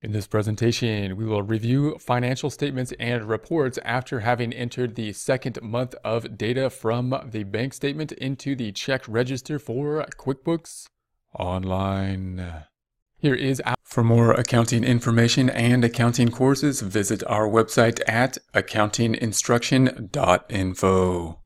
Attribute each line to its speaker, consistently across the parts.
Speaker 1: In this presentation, we will review financial statements and reports after having entered the second month of data from the bank statement into the check register for QuickBooks Online. Here is for more accounting information and accounting courses, visit our website at accountinginstruction.info.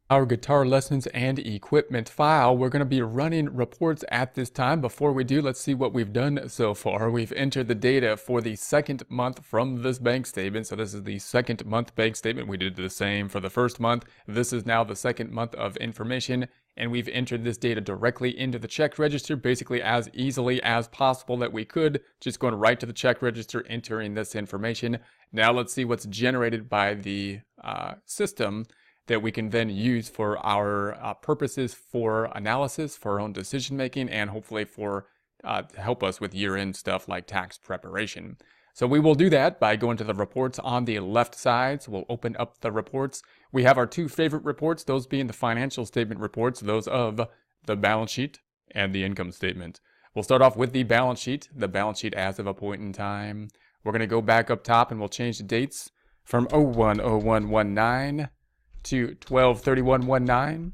Speaker 1: Our guitar lessons and equipment file, we're going to be running reports at this time. Before we do, let's see what we've done so far. We've entered the data for the second month from this bank statement. So this is the second month bank statement. We did the same for the first month. This is now the second month of information, and we've entered this data directly into the check register, basically as easily as possible that we could, just going right to the check register, entering this information. Now let's see what's generated by the system that we can then use for our purposes for analysis, for our own decision making, and hopefully for help us with year-end stuff like tax preparation. So we will do that by going to the reports on the left side. So we'll open up the reports. We have our two favorite reports, those being the financial statement reports, those of the balance sheet and the income statement. We'll start off with the balance sheet as of a point in time. We're going to go back up top and we'll change the dates from 01/01/19 to 12/31/19.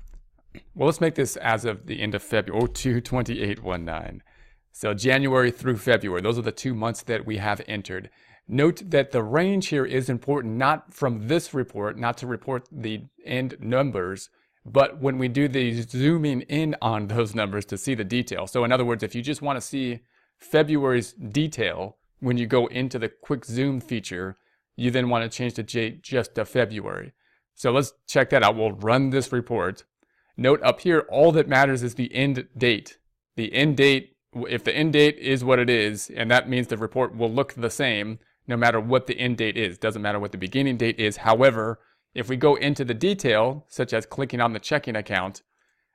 Speaker 1: Well, let's make this as of the end of February, 02/28/19. So January through February, those are the 2 months that we have entered. Note that the range here is important, not from this report, not to report the end numbers, but when we do the zooming in on those numbers to see the detail. So in other words, if you just want to see February's detail, when you go into the quick zoom feature, you then want to change the date just to February. So let's check that out. We'll run this report. Note up here, all that matters is the end date. The end date, if the end date is what it is, and that means the report will look the same no matter what the end date is. Doesn't matter what the beginning date is. However, if we go into the detail, such as clicking on the checking account,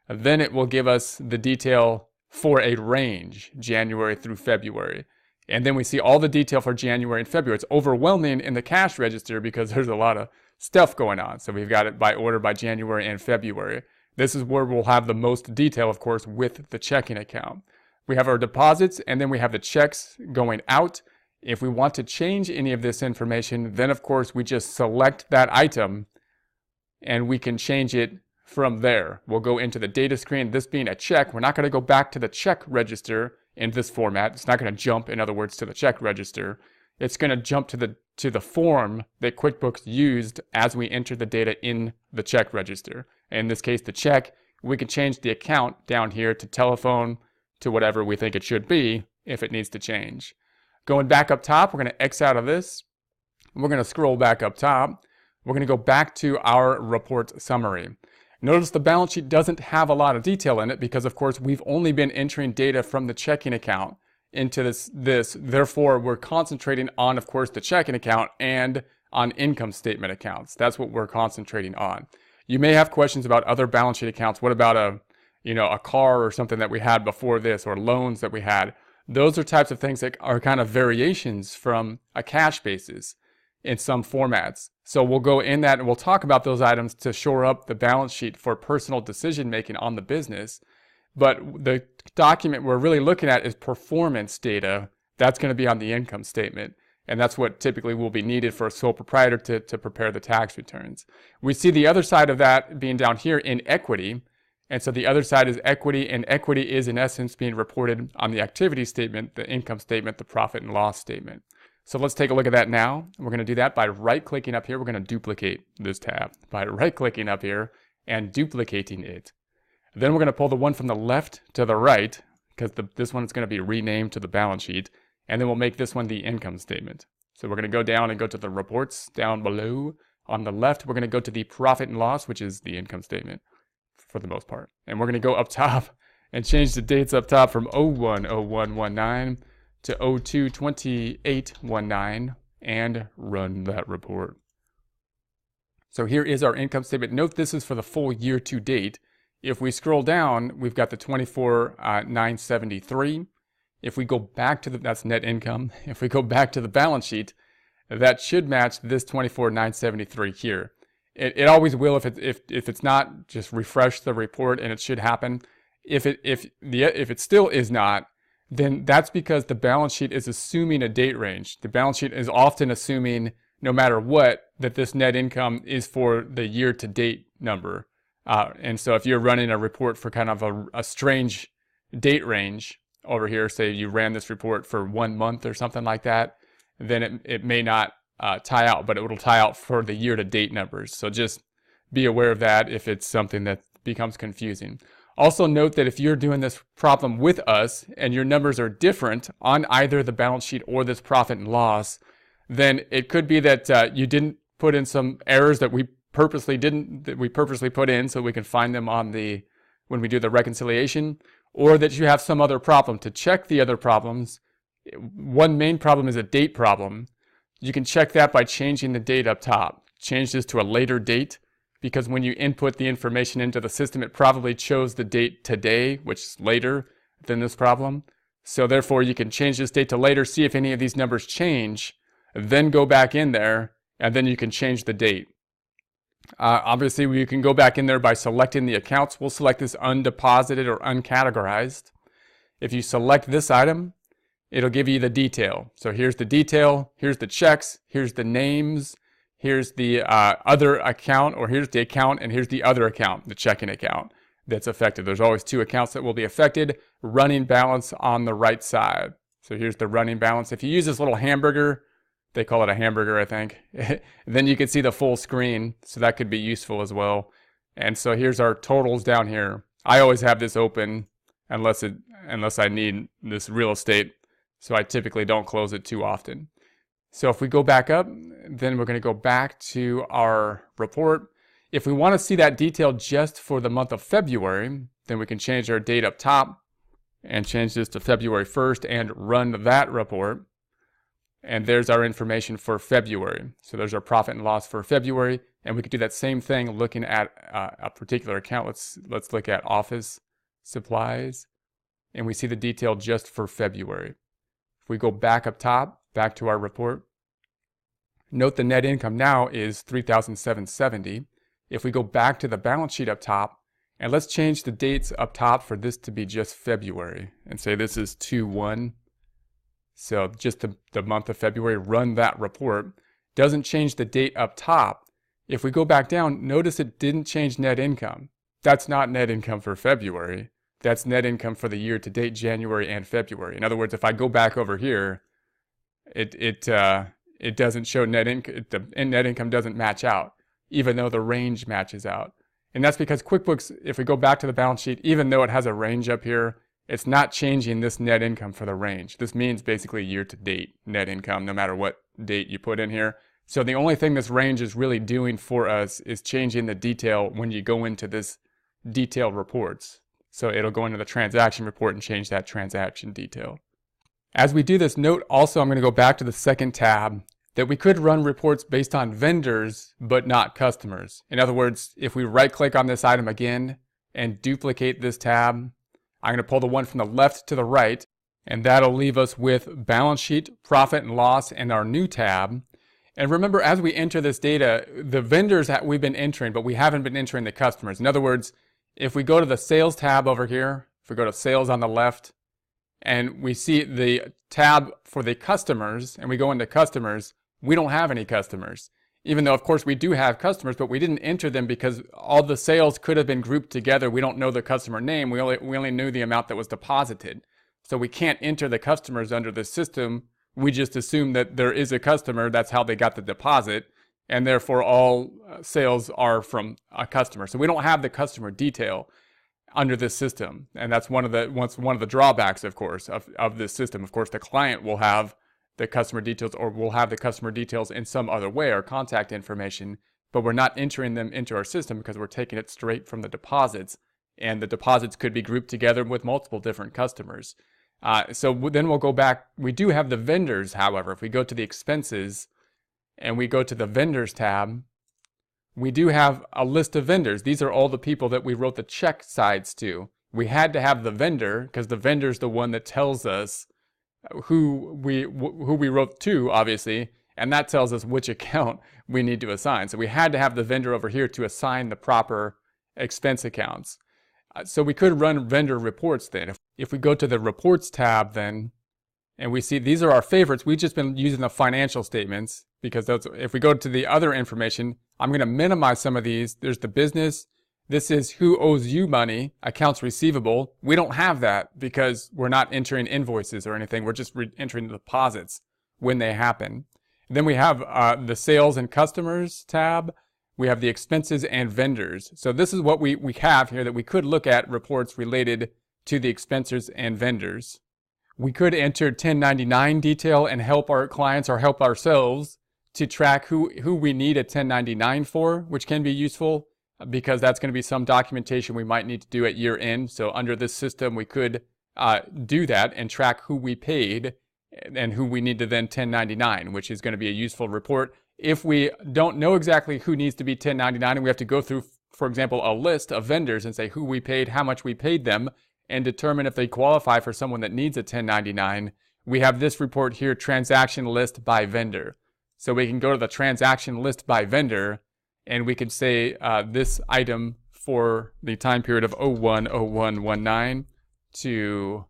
Speaker 1: then it will give us the detail for a range, January through February. And then we see all the detail for January and February. It's overwhelming in the cash register because there's a lot of stuff going on. So we've got it by order by January and February. This is where we'll have the most detail, of course, with the checking account. We have our deposits, and then we have the checks going out. If we want to change any of this information, then of course we just select that item and we can change it from there. We'll go into the data screen. This being a check, we're not going to go back to the check register in this format. It's not going to jump, in other words, to the check register. It's going to jump to the form that QuickBooks used as we entered the data in the check register. In this case, the check, we can change the account down here to telephone to whatever we think it should be if it needs to change. Going back up top, we're going to X out of this. We're going to scroll back up top. We're going to go back to our report summary. Notice the balance sheet doesn't have a lot of detail in it because, of course, we've only been entering data from the checking account into this. Therefore, we're concentrating on, of course, the checking account and on income statement accounts. That's what we're concentrating on. You may have questions about other balance sheet accounts. What about a car or something that we had before this, or loans that we had? Those are types of things that are kind of variations from a cash basis in some formats. So we'll go in that and we'll talk about those items to shore up the balance sheet for personal decision making on the business. But the document we're really looking at is performance data. That's going to be on the income statement. And that's what typically will be needed for a sole proprietor to prepare the tax returns. We see the other side of that being down here in equity. And so the other side is equity, and equity is in essence being reported on the activity statement, the income statement, the profit and loss statement. So let's take a look at that now. We're going to do that by right-clicking up here. We're going to duplicate this tab by right-clicking up here and duplicating it. Then we're going to pull the one from the left to the right, because this one is going to be renamed to the balance sheet. And then we'll make this one the income statement. So we're going to go down and go to the reports down below. On the left, we're going to go to the profit and loss, which is the income statement for the most part. And we're going to go up top and change the dates up top from 01/01/19 to 02/28/19 and run that report. So here is our income statement. Note this is for the full year to date. If we scroll down, we've got the 24,973. If we go back to that's net income. If we go back to the balance sheet, that should match this 24,973 here. It always will if it's not. Just refresh the report and it should happen. If it still is not, then that's because the balance sheet is assuming a date range. The balance sheet is often assuming, no matter what, that this net income is for the year-to-date number. And so if you're running a report for kind of a strange date range over here, say you ran this report for 1 month or something like that, then it may not tie out, but it will tie out for the year-to-date numbers. So just be aware of that if it's something that becomes confusing. Also note that if you're doing this problem with us and your numbers are different on either the balance sheet or this profit and loss, then it could be that you didn't put in some errors that we purposely put in so we can find them when we do the reconciliation, or that you have some other problem. To check the other problems, one main problem is a date problem. You can check that by changing the date up top. Change this to a later date, because when you input the information into the system, it probably chose the date today, which is later than this problem. So therefore, you can change this date to later, see if any of these numbers change, then go back in there, and then you can change the date. Obviously, we can go back in there by selecting the accounts. We'll select this undeposited or uncategorized. If you select this item, it'll give you the detail. So here's the detail, here's the checks, here's the names, here's the other account, or here's the account, and here's the other account, the checking account that's affected. There's always two accounts that will be affected. Running balance on the right side. So here's the running balance. If you use this little hamburger, they call it a hamburger, I think, then you can see the full screen. So that could be useful as well. And so here's our totals down here. I always have this open unless I need this real estate. So I typically don't close it too often. So if we go back up, then we're going to go back to our report. If we want to see that detail just for the month of February, then we can change our date up top and change this to February 1st and run that report. And there's our information for February. So there's our profit and loss for February. And we could do that same thing looking at a particular account. Let's look at office supplies. And we see the detail just for February. If we go back up top, back to our report, note the net income now is $3,770. If we go back to the balance sheet up top, and let's change the dates up top for this to be just February, and say this is 2/1. So just the month of February, run that report. Doesn't change the date up top. If we go back down, notice it didn't change net income. That's not net income for February. That's net income for the year to date, January and February. In other words, if I go back over here, it doesn't show net income. The net income doesn't match out, even though the range matches out. And that's because QuickBooks, if we go back to the balance sheet, even though it has a range up here, it's not changing this net income for the range. This means basically year-to-date net income, no matter what date you put in here. So the only thing this range is really doing for us is changing the detail when you go into this detailed reports. So it'll go into the transaction report and change that transaction detail. As we do this, note also I'm going to go back to the second tab that we could run reports based on vendors, but not customers. In other words, if we right-click on this item again and duplicate this tab, I'm going to pull the one from the left to the right, and that'll leave us with balance sheet, profit and loss, and our new tab. And remember, as we enter this data, the vendors that we've been entering, but we haven't been entering the customers. In other words, if we go to the sales tab over here, if we go to sales on the left, and we see the tab for the customers, and we go into customers, we don't have any customers. Even though, of course, we do have customers, but we didn't enter them because all the sales could have been grouped together. We don't know the customer name. We only knew the amount that was deposited. So we can't enter the customers under the system. We just assume that there is a customer. That's how they got the deposit. And therefore, all sales are from a customer. So we don't have the customer detail under this system. And that's one of the drawbacks, of course, of this system. Of course, the client will have the customer details, or we'll have the customer details in some other way, or contact information, but we're not entering them into our system because we're taking it straight from the deposits, and the deposits could be grouped together with multiple different customers. So then we'll go back. We do have the vendors, however. If we go to the expenses and we go to the vendors tab, we do have a list of vendors. These are all the people that we wrote the check sides to. We had to have the vendor because the vendor is the one that tells us who we wrote to, obviously, and that tells us which account we need to assign. So we had to have the vendor over here to assign the proper expense accounts. So we could run vendor reports then. If we go to the Reports tab then, and we see these are our favorites, we've just been using the financial statements because those, if we go to the other information, I'm going to minimize some of these. There's the business. This is who owes you money, accounts receivable. We don't have that because we're not entering invoices or anything. We're just entering deposits when they happen. Then we have the sales and customers tab. We have the expenses and vendors. So this is what we have here that we could look at reports related to the expenses and vendors. We could enter 1099 detail and help our clients or help ourselves to track who we need a 1099 for, which can be useful because that's going to be some documentation we might need to do at year end. So under this system, we could do that and track who we paid and who we need to then 1099, which is going to be a useful report. If we don't know exactly who needs to be 1099 and we have to go through, for example, a list of vendors and say who we paid, how much we paid them, and determine if they qualify for someone that needs a 1099, we have this report here, transaction list by vendor. So we can go to the transaction list by vendor and we could say this item for the time period of 01/01/19 to,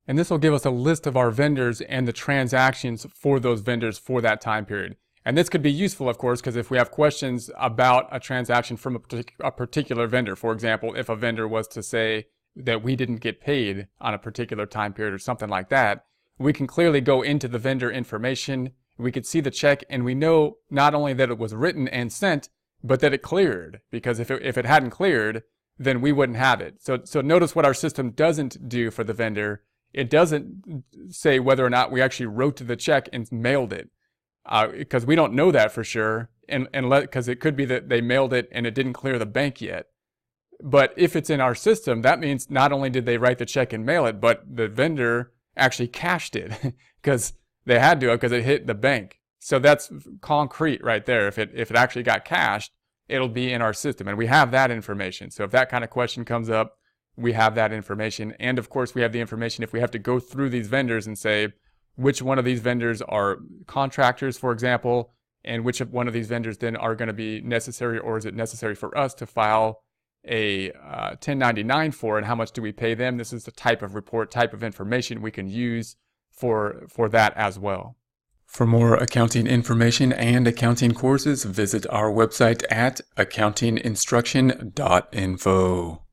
Speaker 1: and this will give us a list of our vendors and the transactions for those vendors for that time period. And this could be useful, of course, because if we have questions about a transaction from a particular vendor, for example, if a vendor was to say that we didn't get paid on a particular time period or something like that, we can clearly go into the vendor information. We could see the check and we know not only that it was written and sent, but that it cleared, because if it hadn't cleared, then we wouldn't have it. So notice what our system doesn't do for the vendor. It doesn't say whether or not we actually wrote the check and mailed it, because we don't know that for sure, and because it could be that they mailed it and it didn't clear the bank yet. But if it's in our system, that means not only did they write the check and mail it, but the vendor actually cashed it because they had to, because it hit the bank. So that's concrete right there. If it actually got cashed, it'll be in our system, and we have that information. So if that kind of question comes up, we have that information. And of course, we have the information if we have to go through these vendors and say which one of these vendors are contractors, for example, and which one of these vendors then are going to be necessary, or is it necessary for us to file a 1099 for, and how much do we pay them? This is the type of report, type of information we can use for that as well. For more accounting information and accounting courses, visit our website at accountinginstruction.info.